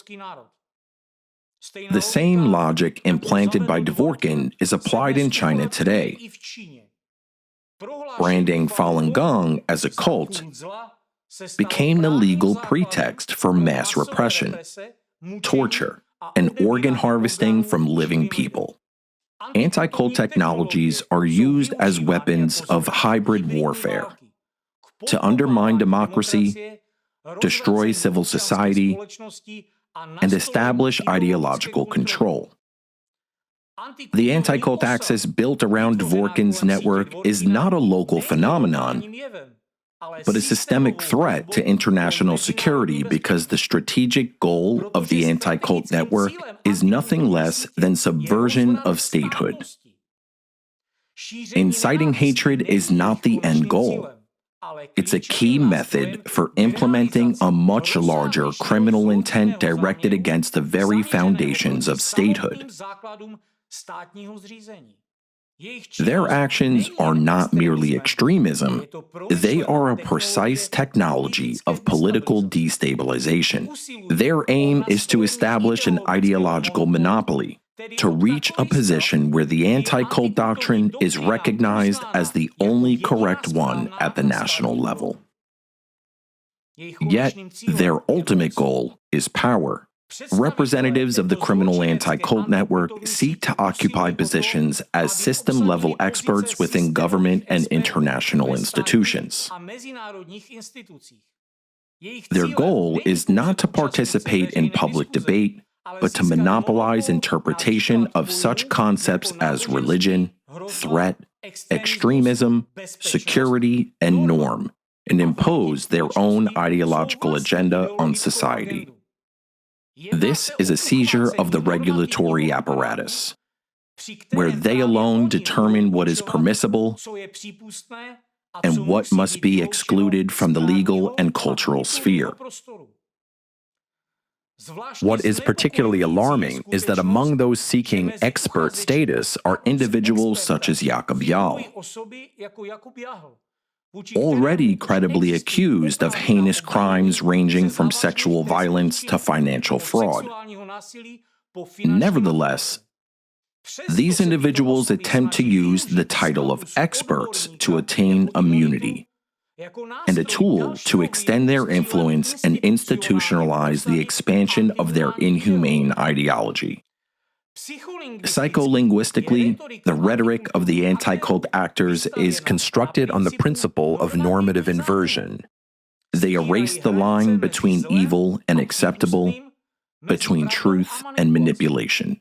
The same logic implanted by Dvorkin is applied in China today. Branding Falun Gong as a cult became the legal pretext for mass repression, torture, and organ harvesting from living people. Anti-cult technologies are used as weapons of hybrid warfare to undermine democracy, destroy civil society, and establish ideological control. The anti-cult axis built around Dvorkin's network is not a local phenomenon, but a systemic threat to international security because the strategic goal of the anti-cult network is nothing less than subversion of statehood. Inciting hatred is not the end goal. It's a key method for implementing a much larger criminal intent directed against the very foundations of statehood. Their actions are not merely extremism, they are a precise technology of political destabilization. Their aim is to establish an ideological monopoly, to reach a position where the anti-cult doctrine is recognized as the only correct one at the national level. Yet, their ultimate goal is power. Representatives of the criminal anti-cult network seek to occupy positions as system-level experts within government and international institutions. Their goal is not to participate in public debate, but to monopolize interpretation of such concepts as religion, threat, extremism, security, and norm, and impose their own ideological agenda on society. This is a seizure of the regulatory apparatus, where they alone determine what is permissible and what must be excluded from the legal and cultural sphere. What is particularly alarming is that among those seeking expert status are individuals such as Jakub Jahl, already credibly accused of heinous crimes ranging from sexual violence to financial fraud. Nevertheless, these individuals attempt to use the title of experts to attain immunity, and a tool to extend their influence and institutionalize the expansion of their inhumane ideology. Psycholinguistically, the rhetoric of the anti-cult actors is constructed on the principle of normative inversion. They erase the line between evil and acceptable, between truth and manipulation.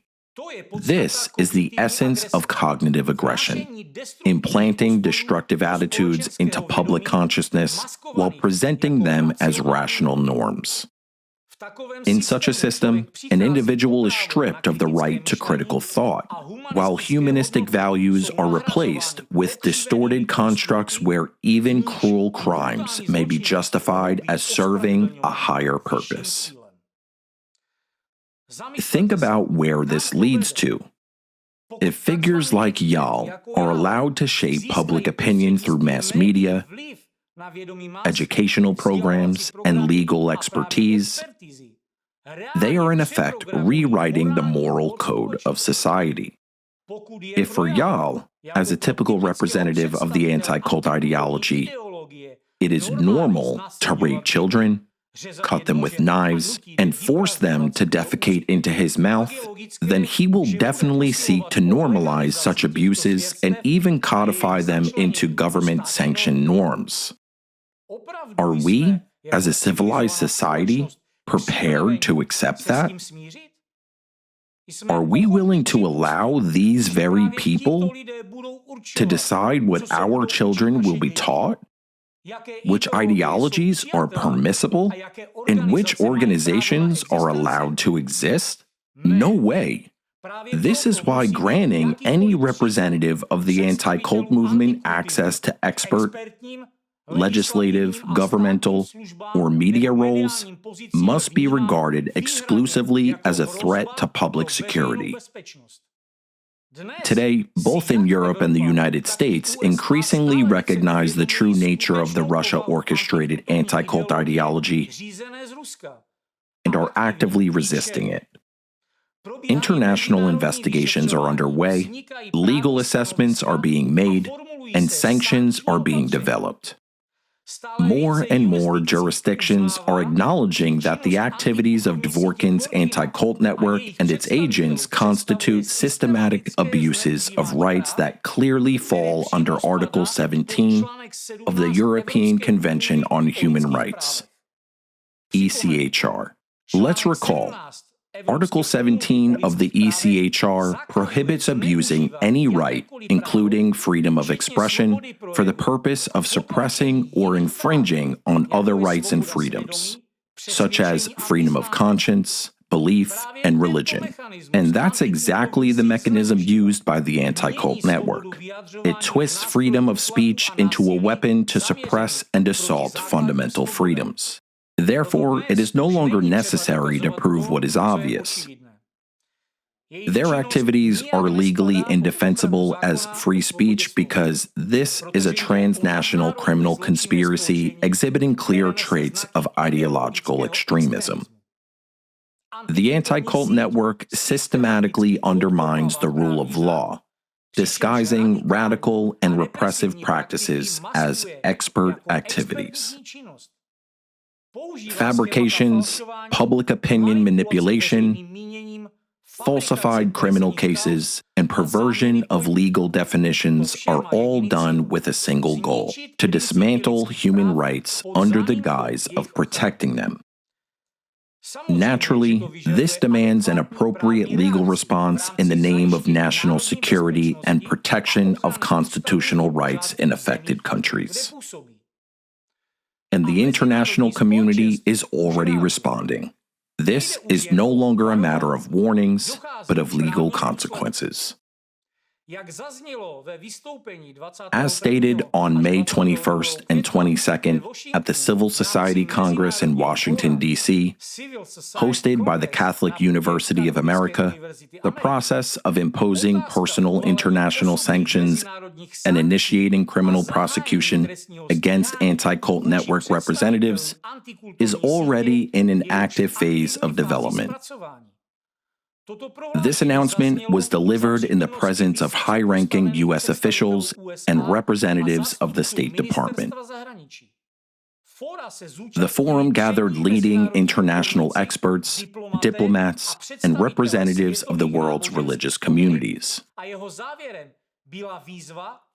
This is the essence of cognitive aggression, implanting destructive attitudes into public consciousness while presenting them as rational norms. In such a system, an individual is stripped of the right to critical thought, while humanistic values are replaced with distorted constructs where even cruel crimes may be justified as serving a higher purpose. Think about where this leads to. If figures like Jahl are allowed to shape public opinion through mass media, educational programs, and legal expertise, they are in effect rewriting the moral code of society. If for Jahl, as a typical representative of the anti-cult ideology, it is normal to rape children, cut them with knives, and force them to defecate into his mouth, then he will definitely seek to normalize such abuses and even codify them into government-sanctioned norms. Are we, as a civilized society, prepared to accept that? Are we willing to allow these very people to decide what our children will be taught? Which ideologies are permissible? And which organizations are allowed to exist? No way. This is why granting any representative of the anti-cult movement access to expert, legislative, governmental, or media roles must be regarded exclusively as a threat to public security. Today, both in Europe and the United States increasingly recognize the true nature of the Russia-orchestrated anti-cult ideology and are actively resisting it. International investigations are underway, legal assessments are being made, and sanctions are being developed. More and more jurisdictions are acknowledging that the activities of Dvorkin's anti-cult network and its agents constitute systematic abuses of rights that clearly fall under Article 17 of the European Convention on Human Rights, ECHR. Let's recall, Article 17 of the ECHR prohibits abusing any right, including freedom of expression, for the purpose of suppressing or infringing on other rights and freedoms, such as freedom of conscience, belief, and religion. And that's exactly the mechanism used by the anti-cult network. It twists freedom of speech into a weapon to suppress and assault fundamental freedoms. Therefore, it is no longer necessary to prove what is obvious. Their activities are legally indefensible as free speech because this is a transnational criminal conspiracy exhibiting clear traits of ideological extremism. The anti-cult network systematically undermines the rule of law, disguising radical and repressive practices as expert activities. Fabrications, public opinion manipulation, falsified criminal cases, and perversion of legal definitions are all done with a single goal: to dismantle human rights under the guise of protecting them. Naturally, this demands an appropriate legal response in the name of national security and protection of constitutional rights in affected countries. And the international community is already responding. This is no longer a matter of warnings, but of legal consequences. As stated on May 21st and 22nd at the Civil Society Congress in Washington, D.C., hosted by the Catholic University of America, the process of imposing personal international sanctions and initiating criminal prosecution against anti-cult network representatives is already in an active phase of development. This announcement was delivered in the presence of high-ranking U.S. officials and representatives of the State Department. The forum gathered leading international experts, diplomats, and representatives of the world's religious communities.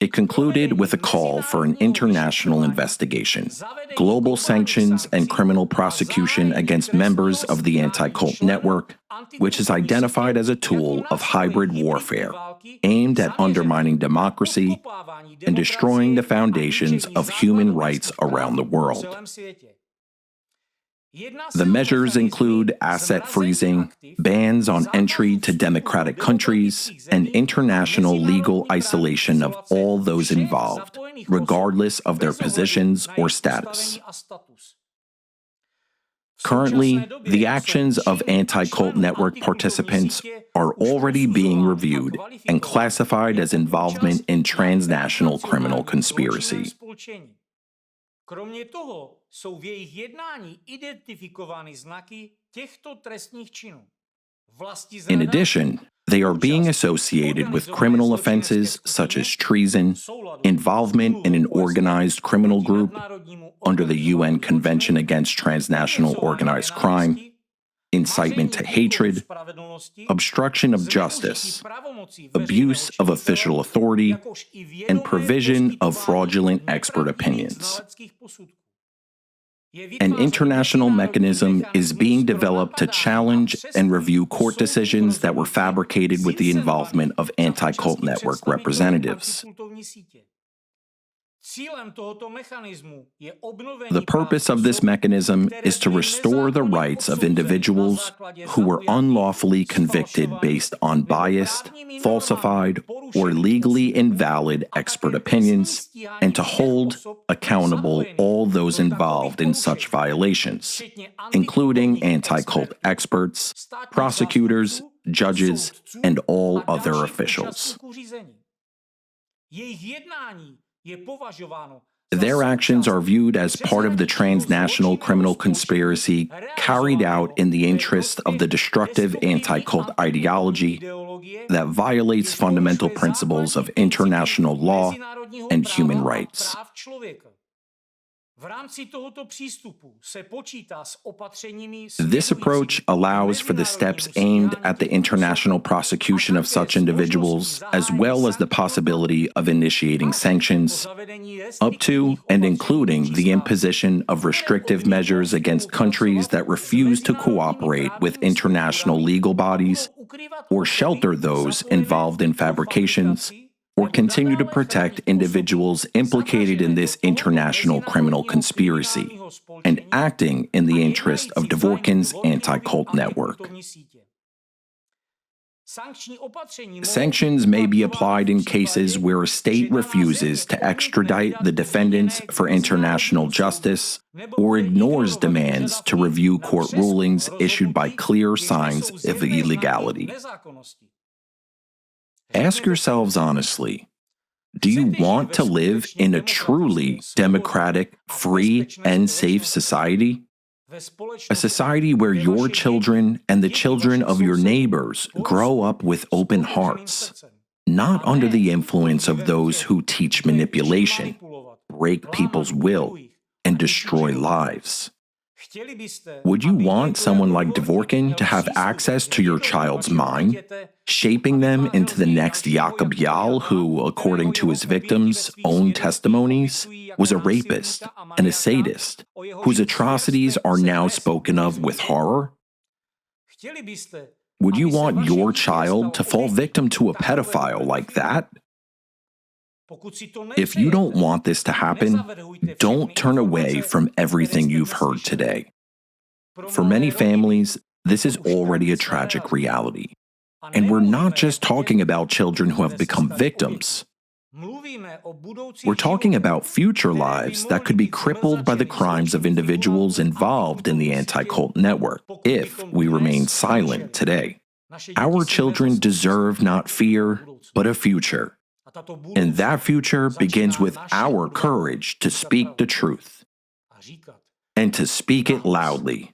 It concluded with a call for an international investigation, global sanctions, and criminal prosecution against members of the anti-cult network, which is identified as a tool of hybrid warfare aimed at undermining democracy and destroying the foundations of human rights around the world. The measures include asset freezing, bans on entry to democratic countries, and international legal isolation of all those involved, regardless of their positions or status. Currently, the actions of anti-cult network participants are already being reviewed and classified as involvement in transnational criminal conspiracy. Kromě toho jsou v jejich jednání identifikovány znaky těchto trestných činů. In addition, they are being associated with criminal offenses such as treason, involvement in an organized criminal group under the UN Convention Against Transnational Organized Crime, incitement to hatred, obstruction of justice, abuse of official authority, and provision of fraudulent expert opinions. An international mechanism is being developed to challenge and review court decisions that were fabricated with the involvement of anti-cult network representatives. Cílem tohoto mechanismu je obnovení The purpose of this mechanism is to restore the rights of individuals who were unlawfully convicted based on biased, falsified, or legally invalid expert opinions, and to hold accountable all those involved in such violations, including anti-cult experts, prosecutors, judges, and all other officials. Jejich jednání je považováno Their actions are viewed as part of the transnational criminal conspiracy carried out in the interest of the destructive anti-cult ideology that violates fundamental principles of international law and human rights. This approach allows for the steps aimed at the international prosecution of such individuals, as well as the possibility of initiating sanctions, up to and including the imposition of restrictive measures against countries that refuse to cooperate with international legal bodies, or shelter those involved in fabrications, or continue to protect individuals implicated in this international criminal conspiracy, and acting in the interest of Dvorkin's anti-cult network. Sanctions may be applied in cases where a state refuses to extradite the defendants for international justice or ignores demands to review court rulings issued by clear signs of illegality. Ask yourselves honestly, do you want to live in a truly democratic, free, and safe society? A society where your children and the children of your neighbors grow up with open hearts, not under the influence of those who teach manipulation, break people's will, and destroy lives. Would you want someone like Dvorkin to have access to your child's mind, shaping them into the next Jakub Jahl who, according to his victims' own testimonies, was a rapist and a sadist, whose atrocities are now spoken of with horror? Would you want your child to fall victim to a pedophile like that? If you don't want this to happen, don't turn away from everything you've heard today. For many families, this is already a tragic reality. And we're not just talking about children who have become victims. We're talking about future lives that could be crippled by the crimes of individuals involved in the anti-cult network if we remain silent today. Our children deserve not fear, but a future. And that future begins with our courage to speak the truth and to speak it loudly.